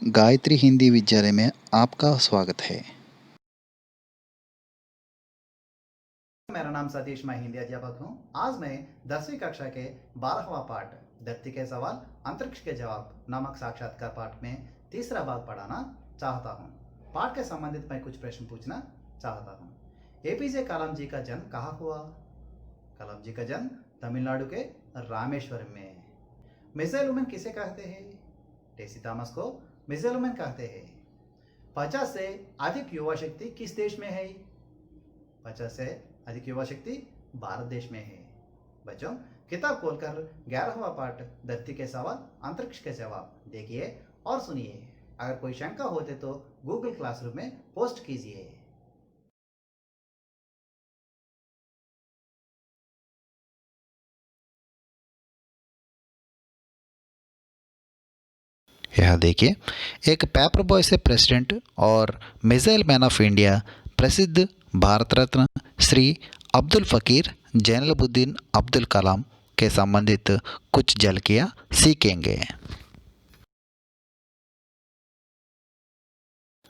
गायत्री हिंदी विद्यालय में आपका स्वागत है। मेरा नाम सतीश, मैं हिंदी अध्यापक हूँ। आज मैं 10वीं कक्षा के 12वां पाठ धरती के सवाल अंतरिक्ष के जवाब नामक साक्षात्कार पाठ में तीसरा भाग पढ़ाना चाहता हूँ। पाठ के संबंधित मैं कुछ प्रश्न पूछना चाहता हूँ। एपीजे कलाम जी का जन्म कहाँ हुआ? कलाम जी का जन्म तमिलनाडु के रामेश्वरम में। मिसाइल वुमेन किसे कहते हैं? टेसी थॉमस को मिसाइल वुमेन कहते हैं। 50 से अधिक युवा शक्ति किस देश में है? 50 से अधिक युवा शक्ति भारत देश में है। बच्चों, किताब खोलकर 11वां पाठ धरती के सवाल अंतरिक्ष के जवाब देखिए और सुनिए। अगर कोई शंका होते तो गूगल क्लासरूम में पोस्ट कीजिए। यहाँ देखिए, एक पेपर बॉय से प्रेसिडेंट और मिसाइल मैन ऑफ इंडिया प्रसिद्ध भारत रत्न श्री अब्दुल फकीर जैनुलब्दीन अब्दुल कलाम के संबंधित कुछ झलकियाँ सीखेंगे।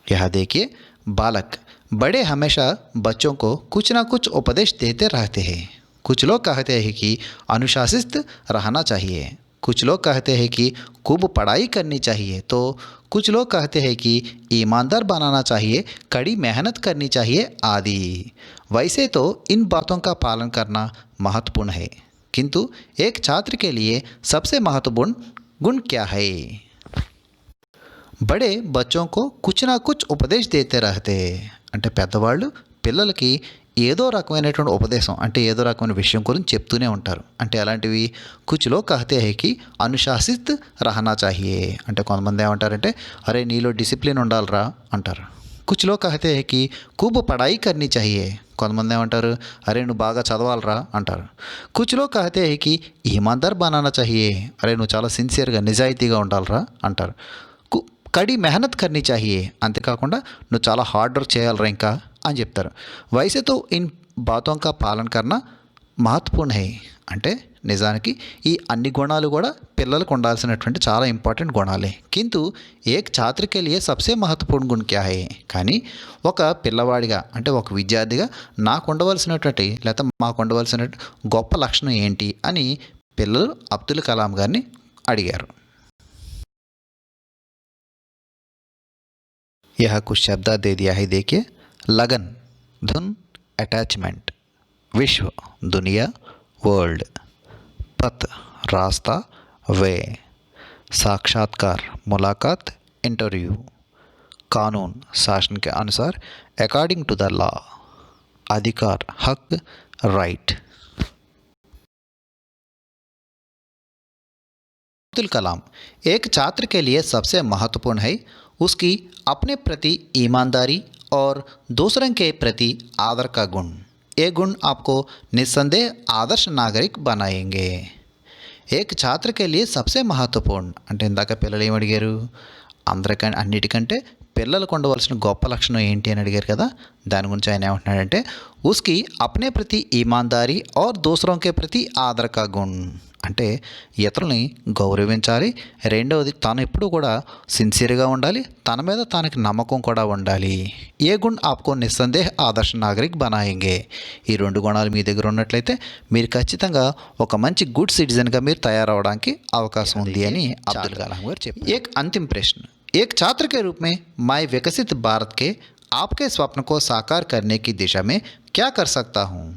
यहाँ देखिए, बालक बड़े हमेशा बच्चों को कुछ ना कुछ उपदेश देते रहते हैं। कुछ लोग कहते हैं कि अनुशासित रहना चाहिए, कुछ लोग कहते हैं कि खूब पढ़ाई करनी चाहिए, तो कुछ लोग कहते हैं कि ईमानदार बनाना चाहिए, कड़ी मेहनत करनी चाहिए आदि। वैसे तो इन बातों का पालन करना महत्वपूर्ण है, किंतु एक छात्र के लिए सबसे महत्वपूर्ण गुण क्या है? బడే బచ్చోంకు కుछ నా కుछ ఉపదేశ్ దేతే రహతే అంటే పెద్దవాళ్ళు పిల్లలకి ఏదో రకమైనటువంటి ఉపదేశం అంటే ఏదో రకమైన విషయం గురించి చెప్తూనే ఉంటారు. అంటే అలాంటివి కుచ్లో కహతే హై కి అనుశాసిత్ రహనా చాహియే అంటే కొంతమంది ఏమంటారంటే అరే నీలో డిసిప్లిన్ ఉండాలిరా అంటారు. కుచ్లో కహతే హై కి खूब పढ़ाई करनी चाहिए కొంతమంది ఏమంటారు అరే నువ్వు బాగా చదవాలరా అంటారు. కుచ్లో కహతే హై కి ఈమాన్దార్ బనానా చాహియే అరే నువ్వు చాలా సిన్సియర్గా నిజాయితీగా ఉండాలిరా అంటారు. కడి మెహనత్ కర్నీ చాహియే అంతేకాకుండా నువ్వు చాలా హార్డ్ వర్క్ చేయాలరా ఇంకా అని చెప్తారు. वैसे तो इन बातों का पालन करना महत्वपूर्ण है అంటే నిజానికి ఈ అన్ని గుణాలు కూడా పిల్లలకు ఉండాల్సినటువంటి చాలా ఇంపార్టెంట్ గుణాలే. కింటు ఏక్ ఛాత్ర కే లియే సబ్సే మహత్వపూర్ణ గుణ క్యా హై? కానీ ఒక పిల్లవాడిగా అంటే ఒక విద్యార్థిగా నాకు ఉండవలసినటువంటి లేకపోతే మాకు ఉండవలసిన గొప్ప లక్షణం ఏంటి అని పిల్లలు అబ్దుల్ కలాం గారిని అడిగారు. यह कुछ शब्द दे दिया है, देखिए। लगन, धुन, अटैचमेंट, विश्व, दुनिया, वर्ल्ड, पथ, रास्ता, वे, साक्षात्कार, मुलाकात, इंटरव्यू, कानून, शासन के अनुसार, अकॉर्डिंग टू द लॉ, अधिकार, हक, राइट। अब्दुल कलाम एक छात्र के लिए सबसे महत्वपूर्ण है उसकी अपने प्रति ईमानदारी और दूसरों के प्रति आदर का गुण। ये गुण आपको निस्संदेह आदर्श नागरिक बनाएंगे। एक छात्र के लिए सबसे महत्वपूर्ण అంటే ఇందాక పిల్లలు ఏం అడిగారు? అందరికంటే అన్నిటికంటే పిల్లలకు ఉండవలసిన గొప్ప లక్షణం ఏంటి అని అడిగారు కదా. దాని గురించి ఆయన ఏమంటున్నాడంటే उसकी अपने प्रति ईमानदारी और दूसरों के प्रति आदर का गुण అంటే ఇతరుల్ని గౌరవించాలి, రెండవది తాను ఎప్పుడు కూడా సిన్సియర్గా ఉండాలి, తన మీద తనకి నమ్మకం కూడా ఉండాలి. ఏ గుణ్ ఆప్కో నిస్సందేహ్ ఆదర్శ నాగరిక్ బనాయేంగే. ఈ రెండు గుణాలు మీ దగ్గర ఉన్నట్లయితే మీరు ఖచ్చితంగా ఒక మంచి గుడ్ సిటిజన్గా మీరు తయారవడానికి అవకాశం ఉంది అని అబ్దుల్ కలాం గారు చెప్పారు. एक अंतिम प्रश्न, एक छात्र के रूप में मैं विकसित भारत के आपके स्वप्न को साकार करने की दिशा में क्या कर सकता हूँ?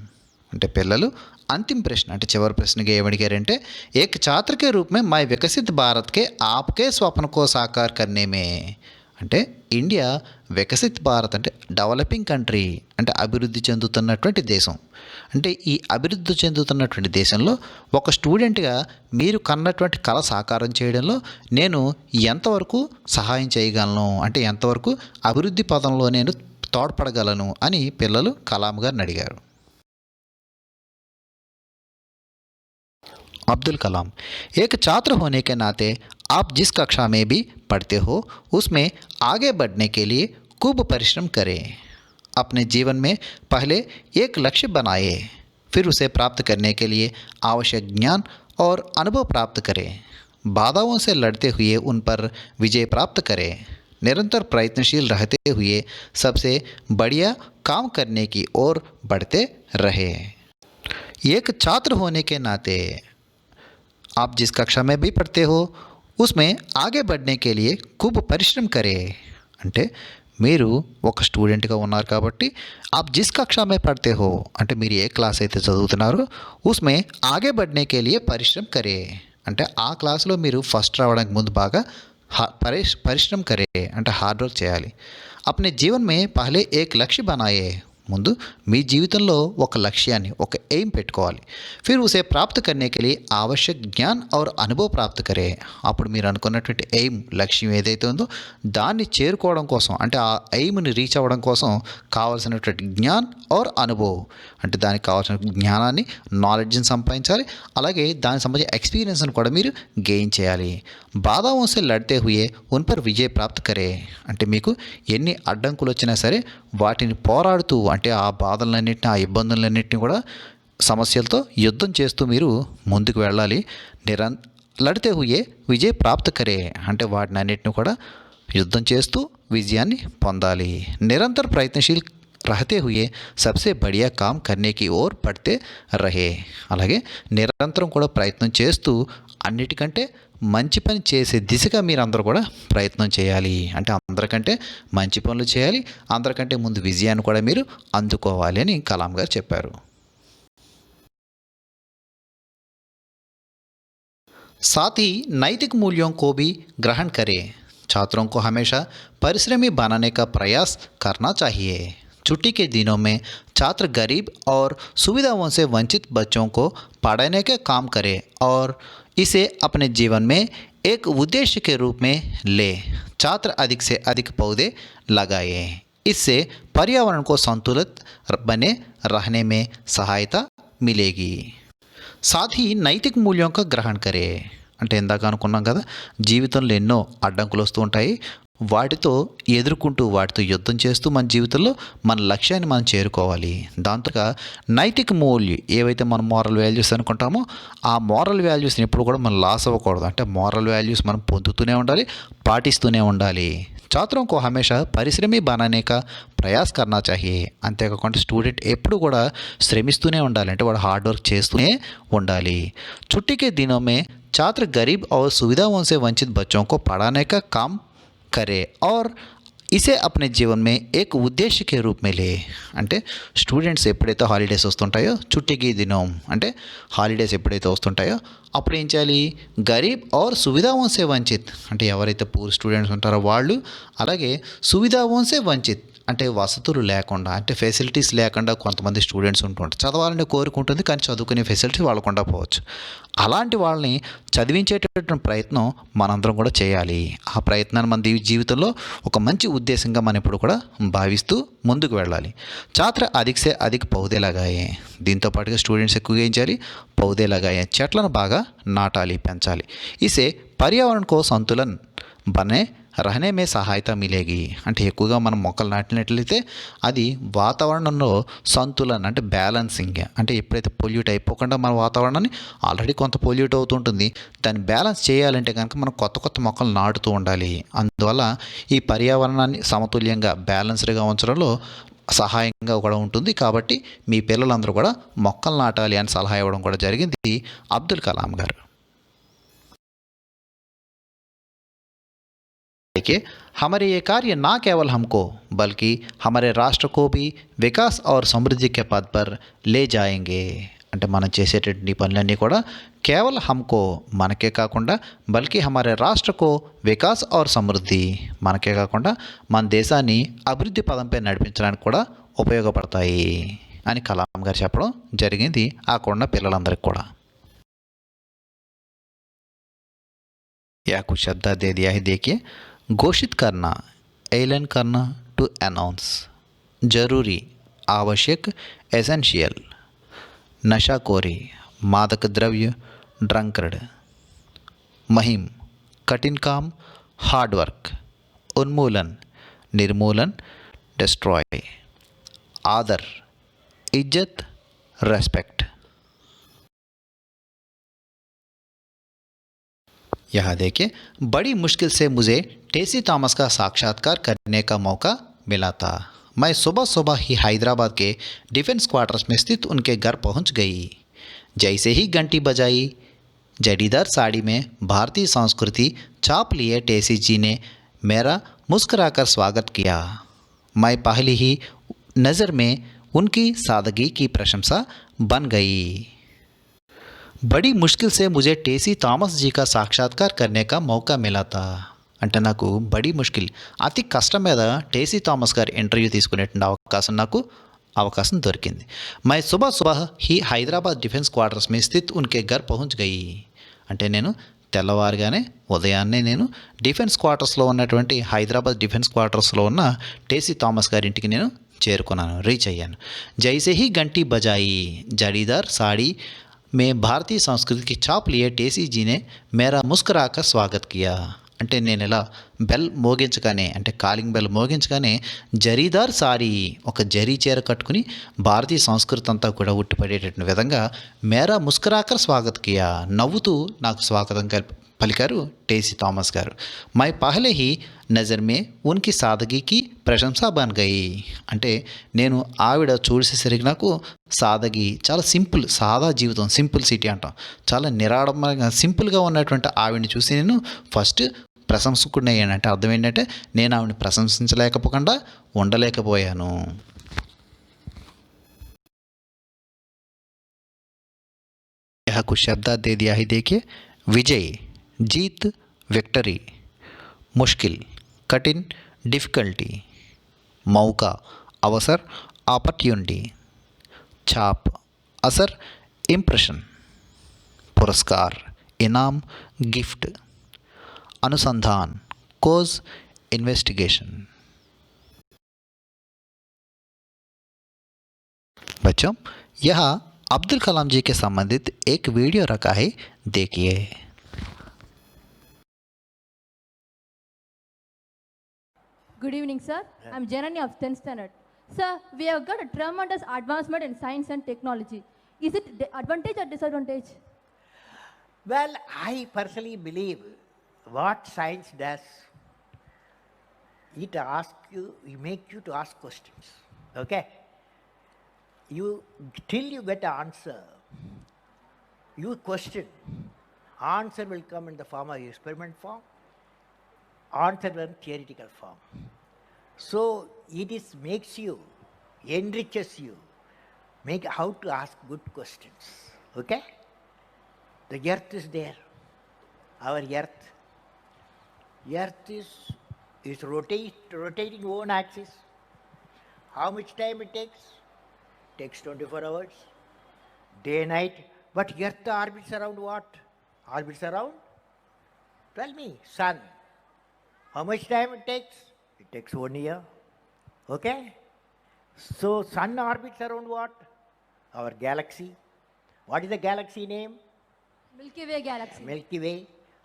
అంటే పిల్లలు अंतिम प्रश्न అంటే చివరి ప్రశ్నగా ఏమడిగారంటే एक छात्र के रूप में मैं विकसित भारत के आपके स्वप्न को साकार करने में అంటే ఇండియా వికసిత్ భారత్ అంటే డెవలపింగ్ కంట్రీ అంటే అభివృద్ధి చెందుతున్నటువంటి దేశం. అంటే ఈ అభివృద్ధి చెందుతున్నటువంటి దేశంలో ఒక స్టూడెంట్గా మీరు కన్నటువంటి కళ సాకారం చేయడంలో నేను ఎంతవరకు సహాయం చేయగలను అంటే ఎంతవరకు అభివృద్ధి పదంలో నేను తోడ్పడగలను అని పిల్లలు కలాం గారిని అడిగారు. अब्दुल कलाम एक छात्र होने के नाते आप जिस कक्षा में भी पढ़ते हो उसमें आगे बढ़ने के लिए खूब परिश्रम करें. अपने जीवन में पहले एक लक्ष्य बनाए, फिर उसे प्राप्त करने के लिए आवश्यक ज्ञान और अनुभव प्राप्त करें. बाधाओं से लड़ते हुए उन पर विजय प्राप्त करें। निरंतर प्रयत्नशील रहते हुए सबसे बढ़िया काम करने की ओर बढ़ते रहे। एक छात्र होने के नाते आप जिस कक्षा में भी पढ़ते हो उसमें आगे बढ़ने के लिए खूब పరిశ్రమ करे। అంటే మీరు ఒక స్టూడెంట్గా ఉన్నారు కాబట్టి आप जिस कक्षा में पढ़ते हो అంటే మీరు ఏ క్లాస్ అయితే చదువుతున్నారో उसमें आगे बढ़ने के लिए పరిశ్రమ करे। అంటే ఆ క్లాస్లో మీరు ఫస్ట్ రావడానికి ముందు బాగా పరిశ్రమ करे అంటే హార్డ్ వర్క్ చేయాలి। अपने जीवन में पहले एक लक्ष्य बनाए। ముందు మీ జీవితంలో ఒక లక్ష్యాన్ని ఒక ఎయిమ్ పెట్టుకోవాలి। फिर उसे प्राप्त करने के लिए आवश्यक ज्ञान और अनुभव प्राप्त करें। అప్పుడు మీరు అనుకున్నటువంటి ఎయిమ్ లక్ష్యం ఏదైతే ఉందో దాన్ని చేరుకోవడం కోసం అంటే ఆ ఎయిమ్ని రీచ్ అవ్వడం కోసం కావాల్సినటువంటి జ్ఞాన్ और అనుభవ్ అంటే దానికి కావాల్సిన జ్ఞానాన్ని నాలెడ్జ్ని సంపాదించాలి। అలాగే దానికి సంబంధించిన ఎక్స్పీరియన్స్ని కూడా మీరు గెయిన్ చేయాలి। బాధాओं से लड़ते हुए उन पर विजय प्राप्त करें। అంటే మీకు ఎన్ని అడ్డంకులు వచ్చినా సరే వాటిని పోరాడుతూ అంటే ఆ బాధలన్నింటినీ ఆ ఇబ్బందులన్నింటినీ కూడా సమస్యలతో యుద్ధం చేస్తూ మీరు ముందుకు వెళ్ళాలి। లడితే హుయే విజయ్ ప్రాప్త కరే అంటే వాటిని అన్నింటినీ కూడా యుద్ధం చేస్తూ విజయాన్ని పొందాలి। నిరంతర ప్రయత్నశీల్ रहते हुए सबसे बढ़िया काम करने की ओर बढ़ते रहे। అలాగే నిరంతరం కూడా ప్రయత్నం చేస్తూ అన్నిటికంటే మంచి పని చేసే దిశగా మీరు అందరూ కూడా ప్రయత్నం చేయాలి। అంటే అందరికంటే మంచి పనులు చేయాలి, అందరికంటే ముందు విజయాన్ని కూడా మీరు అందుకోవాలి అని కలాం గారు చెప్పారు। साथ ही नैतिक मूल्यों को भी ग्रहण करें। छात्रों को हमेशा परिश्रमी बनाने का प्रयास करना चाहिए। छुट्टी के दिनों में छात्र गरीब और सुविधाओं से वंचित बच्चों को पढ़ाने के काम करें और इसे अपने जीवन में एक उद्देश्य के रूप में ले। छात्र अधिक से अधिक पौधे लगाएं। इससे पर्यावरण को संतुलित बने रहने में सहायता मिलेगी। साथ ही नैतिक मूल्यों का ग्रहण करे అంటే ఇందాక అనుకున్నాం కదా జీవితంలో ఎన్నో అడ్డంకులు వస్తూ ఉంటాయి వాటితో ఎదుర్కొంటూ వాటితో యుద్ధం చేస్తూ మన జీవితంలో మన లక్ష్యాన్ని మనం చేరుకోవాలి। దాంతోగా నైతిక మూల్యం ఏవైతే మనం మోరల్ వాల్యూస్ అనుకుంటామో ఆ మోరల్ వాల్యూస్ని ఎప్పుడు కూడా మనం లాస్ అవ్వకూడదు। అంటే మోరల్ వాల్యూస్ మనం పొందుతూనే ఉండాలి, పాటిస్తూనే ఉండాలి। छात्रों को हमेशा परिश्रमी बनाने का ప్రయాస్ కర్నా చాహియే। అంతేకాకుండా స్టూడెంట్ ఎప్పుడు కూడా శ్రమిస్తూనే ఉండాలి, అంటే వాడు హార్డ్ వర్క్ చేస్తూనే ఉండాలి। छुट्टी के दिनों में छात्र गरीब और सुविधाओं से वंचित बच्चों को पढ़ाने का काम करे और ఇసే అప్నే జీవన్ మే ఏక్ ఉద్దేశ్య కే రూప్ మే లే। అంటే స్టూడెంట్స్ ఎప్పుడైతే హాలిడేస్ వస్తుంటాయో చుట్టికి దినం అంటే హాలిడేస్ ఎప్పుడైతే వస్తుంటాయో అప్పుడు ఏం చేయాలి గరీబ్ और सुविधाओं से वंचित అంటే ఎవరైతే పూర్ స్టూడెంట్స్ ఉంటారో వాళ్ళు అలాగే सुविधाओं से वंचित అంటే వసతులు లేకుండా అంటే ఫెసిలిటీస్ లేకుండా కొంతమంది స్టూడెంట్స్ ఉంటుంటారు। చదవాలని కోరుకుంటుంది కానీ చదువుకునే ఫెసిలిటీ వాళ్ళకుండా పోవచ్చు। అలాంటి వాళ్ళని చదివించేటటువంటి ప్రయత్నం మనందరం కూడా చేయాలి। ఆ ప్రయత్నాన్ని మన జీవితంలో ఒక మంచి ఉద్దేశంగా మనం ఇప్పుడు కూడా భావిస్తూ ముందుకు వెళ్ళాలి। ఛాత్ర అధిక్ సే అధిక్ పౌదే లగాయే। దీంతో పాటుగా స్టూడెంట్స్ ఎక్కువగా ఏం చేయాలి పౌదే లగాయే చెట్లను బాగా నాటాలి, పెంచాలి। ఇసే పర్యావరణ కో సంతులన్ బనే రహనే మే సహాయత మిలేగి। అంటే ఎక్కువగా మనం మొక్కలు నాటినట్లయితే అది వాతావరణంలో సంతులన్ అంటే బ్యాలెన్సింగ్ అంటే ఎప్పుడైతే పొల్యూట్ అయిపోకుండా మన వాతావరణాన్ని ఆల్రెడీ కొంత పొల్యూట్ అవుతుంటుంది దాన్ని బ్యాలెన్స్ చేయాలంటే కనుక మనం కొత్త కొత్త మొక్కలు నాటుతూ ఉండాలి। అందువల్ల ఈ పర్యావరణాన్ని సమతుల్యంగా బ్యాలెన్స్డ్గా ఉంచడంలో సహాయంగా కూడా ఉంటుంది। కాబట్టి మీ పిల్లలందరూ కూడా మొక్కలు నాటాలి అని సలహా ఇవ్వడం కూడా జరిగింది అబ్దుల్ కలాం గారు। देखिए हमारे ये कार्य ना केवल हमको बल्कि हमारे राष्ट्र को भी विकास और समृद्धि के पद पर ले जाएंगे। అంటే మనం చేసేటటువంటి పనులన్నీ కూడా కేవలం హమ్కో మనకే కాకుండా బల్కి హమారే రాష్ట్రకు వికాస్ और సమృద్ధి మనకే కాకుండా మన దేశాన్ని అభివృద్ధి పదంపై నడిపించడానికి కూడా ఉపయోగపడతాయి అని కలాం గారు చెప్పడం జరిగింది ఆ కొండ పిల్లలందరికీ కూడా। या कुछ शब्द दे दिया है देखिए घोषित करना ऐलान करना टू अनाउंस जरूरी आवश्यक एसेंशियल नशाखोरी मादक द्रव्य ड्रंकर्ड महिम कठिन काम हार्ड वर्क उन्मूलन निर्मूलन डिस्ट्रॉय आदर इज्जत रेस्पेक्ट। यहाँ देखिए, बड़ी मुश्किल से मुझे टेसी थॉमस का साक्षात्कार करने का मौका मिला था। मैं सुबह सुबह ही हैदराबाद के डिफेंस क्वार्टर्स में स्थित उनके घर पहुंच गई। जैसे ही घंटी बजाई, जड़ीदार साड़ी में भारतीय संस्कृति छाप लिए टेसी जी ने मेरा मुस्कुराकर स्वागत किया। मैं पहली ही नज़र में उनकी सादगी की प्रशंसा बन गई। बड़ी मुश्किल से मुझे टेसी థామస్ జీ का సాక్షాత్కార్ करने का मौका मिला था అంటే నాకు బడి ముష్కిల్ అతి కష్టం మీద टेसी థామస్ గారి ఇంటర్వ్యూ తీసుకునేటువంటి అవకాశం దొరికింది। मैं सुबह सुबह ही हैदराबाद डिफेंस क्वार्टर्स में स्थित उनके घर पहुंच गई। అంటే నేను తెల్లవారుగానే ఉదయాన్నే నేను డిఫెన్స్ క్వార్టర్స్లో ఉన్నటువంటి హైదరాబాద్ డిఫెన్స్ క్వార్టర్స్లో ఉన్న टेसी థామస్ గారి ఇంటికి నేను చేరుకున్నాను, రీచ్ అయ్యాను। जैसे ही घंटी बजाई, जड़ीदार साड़ी में भारतीय संस्कृति की छाप लिए टेसी जी ने मेरा मुस्कुराकर स्वागत किया। అంటే నేను ఇలా బెల్ మోగించగానే, అంటే కాలింగ్ బెల్ మోగించగానే జరీదార్ సారీ, ఒక జరీ చీర కట్టుకుని భారతీయ సంస్కృతి అంతా కూడా ఉట్టిపడేటటువంటి విధంగా మేరా ముస్కురాకర్ స్వాగత్ కియా, నవ్వుతూ నాకు స్వాగతం పలికారు टेसी థామస్ గారు। My పహలే he Nazar May ఉన్కి సాదగీకి ప్రశంసా bun గయి, అంటే నేను ఆవిడ చూసేసరికి నాకు సాదగి, చాలా సింపుల్, సాదా జీవితం, సింపుల్ సిటీ అంటాం, చాలా నిరాడంబరంగా సింపుల్గా ఉన్నటువంటి ఆవిడని చూసి నేను ఫస్ట్ ప్రశంసకుడిని అయ్యాను। అంటే అర్థం ఏంటంటే నేను ఆవిడని ప్రశంసించలేకపోకుండా ఉండలేకపోయాను। यह कुछ शब्दात दे दिया है, देखिए। विजय, जीत, विक्टरी। मुश्किल, कठिन, डिफ़िकल्टी। मौका, अवसर, अपॉर्चुनिटी। छाप, असर, इम्प्रेशन। पुरस्कार, इनाम, गिफ्ट। अनुसंधान, कोज, इन्वेस्टिगेशन। बच्चों, यहाँ अब्दुल कलाम जी के संबंधित एक वीडियो रखा है, देखिए। Good evening, sir. I'm Janani of 10th standard. Sir, we have got a tremendous advancement in science and technology. Is it the advantage or disadvantage? Well, I personally believe what science does, it asks you, it makes you to ask questions. Okay? Till you get an answer, you question. Answer will come in the form of experiment form, answer in theoretical form. So it makes you, enriches you, make how to ask good questions. Okay? The earth is there. Our earth. Earth is rotating own axis. How much time it takes? Takes 24 hours. Day, night. But earth orbits around what? Orbits around? Tell me, sun. How much time it takes? It takes 1 year. Okay? So sun orbits around what? Our galaxy. What is the galaxy name? Milky Way galaxy. Milky Way.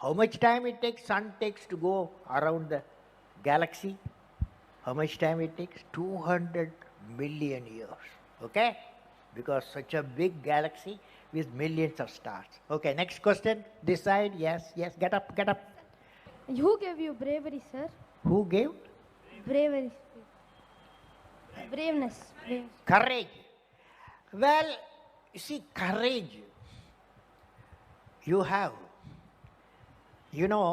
How much time it takes? Sun takes to go around the galaxy. How much time it takes? 200 million years. Okay? Because such a big galaxy with millions of stars. Okay, next question. This side. Yes, yes. Get up, get up. Who gave you bravery, sir? Who gave? Bravery. Braveness. Courage. Well, you see, courage you have. You know,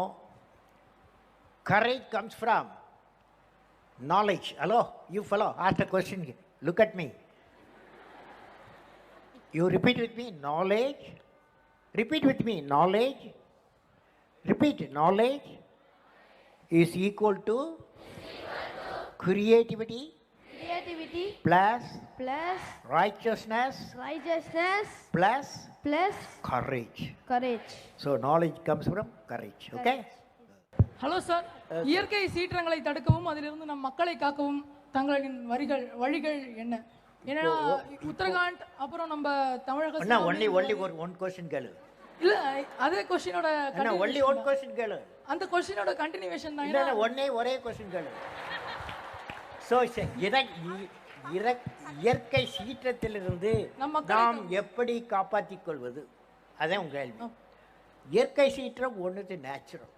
courage comes from knowledge. Hello, you fellow, ask a question. Look at me. You repeat with me, knowledge. Repeat with me, knowledge. Repeat, knowledge is equal to creativity plus righteousness plus courage. So knowledge comes from courage. Okay? Hello sir, இயற்கை சீற்றங்களை தடுக்கவும் அதிலிருந்து நம் மக்களை காக்கவும் தங்களின் வழிகள் என்ன? ஏன்னா உத்தரகாண்ட் அப்புறம் நம்ம தமிழக only one question கேளு. இல்ல, அதே क्वेश्चनோட only one question கேளு. அந்த क्वेश्चनோட கண்டினியூவேஷன் தான். இல்ல, ஒரே question கேளு. So இயற்கை சீற்றத்திலிருந்து நாம் எப்படி காப்பாற்றிக் கொள்வது, அதான் உங்க கேள்வி. இயற்கை சீற்றம் ஒன்று natural,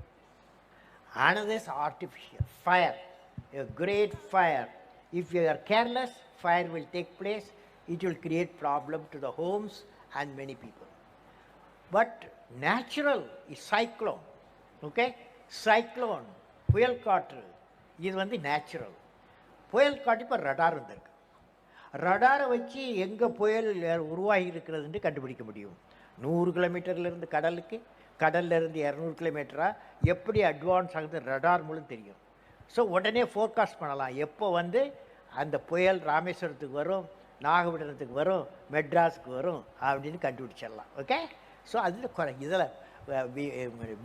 another is artificial. Fire, a great fire. If you are careless, fire will take place. It will create problem to the homes and many people. But natural is cyclone. Okay? Cyclone, புயல் காற்று, இது வந்து natural. புயல் காற்று இப்போ radar வந்திருக்கு. ரடாரை வச்சு எங்கே புயல் உருவாகி இருக்கிறதுன்னு கண்டுபிடிக்க முடியும். 100 கிலோமீட்டர்லேருந்து கடலுக்கு, கடல்லேருந்து 200 கிலோமீட்டரா எப்படி அட்வான்ஸ் ஆகுது ரடார் மூலம் தெரியும். ஸோ உடனே ஃபோர்காஸ்ட் பண்ணலாம் எப்போ வந்து அந்த புயல் ராமேஸ்வரத்துக்கு வரும், நாகப்பட்டினத்துக்கு வரும், மெட்ராஸுக்கு வரும் அப்படின்னு கண்டுபிடிச்சிடலாம். ஓகே, ஸோ அதில் இதில்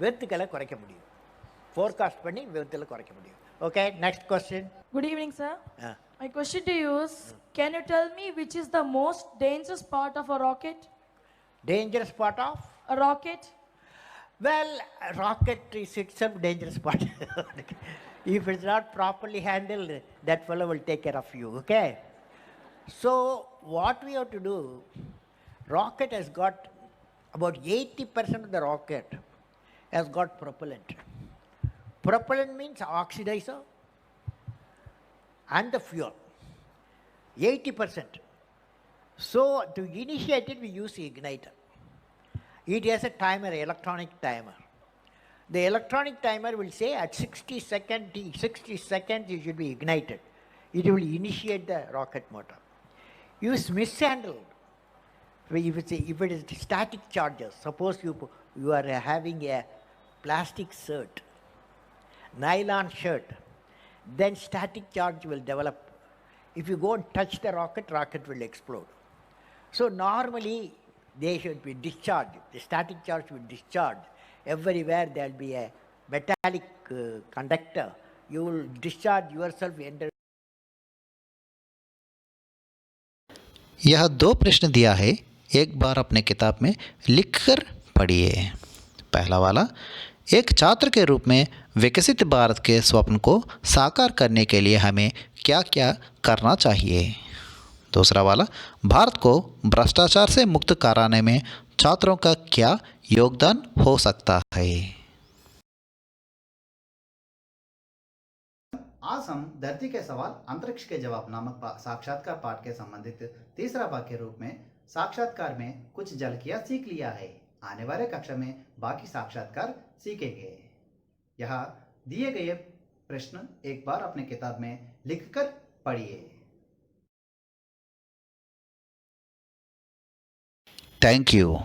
விபத்துக்களை குறைக்க முடியும், ஃபோர்காஸ்ட் பண்ணி விபத்தில் குறைக்க முடியும். Okay, next question. Good evening, sir. My question to you is, can you tell me which is the most dangerous part of a rocket? Dangerous part of? A rocket? Well, a rocket is itself dangerous part. If it's not properly handled, that fellow will take care of you, okay? So, what we have to do, rocket has got, about 80% of the rocket has got propellant. Propellant means oxidizer and the fuel, 80%. So, to initiate it, we use igniter. It has a timer, electronic timer. The electronic timer will say at 60 seconds it should be ignited. It will initiate the rocket motor. You mishandled. If it is static charges, suppose you are having a plastic shirt, nylon shirt, then static charge will develop. If you go and touch the rocket will explode. So normally they should be discharged. The static charge will discharge. Everywhere there will be a metallic conductor. You will discharge yourself. यह 2 प्रश्न दिया है, एक बार अपने किताब में लिखकर पढ़िए। पहला वाला, एक छात्र के रूप में विकसित भारत के स्वप्न को साकार करने के लिए हमें क्या क्या करना चाहिए। दूसरा वाला, भारत को भ्रष्टाचार से मुक्त कराने में छात्रों का क्या योगदान हो सकता है। आज हम धरती के सवाल अंतरिक्ष के जवाब नामक साक्षात्कार पाठ के संबंधित तीसरा भाग के रूप में साक्षात्कार में कुछ झलकियां सीख लिया है। आने वाले कक्षा में बाकी साक्षात्कार सीखेंगे। यहाँ दिए गए प्रश्न एक बार अपने किताब में लिखकर पढ़िए। Thank you.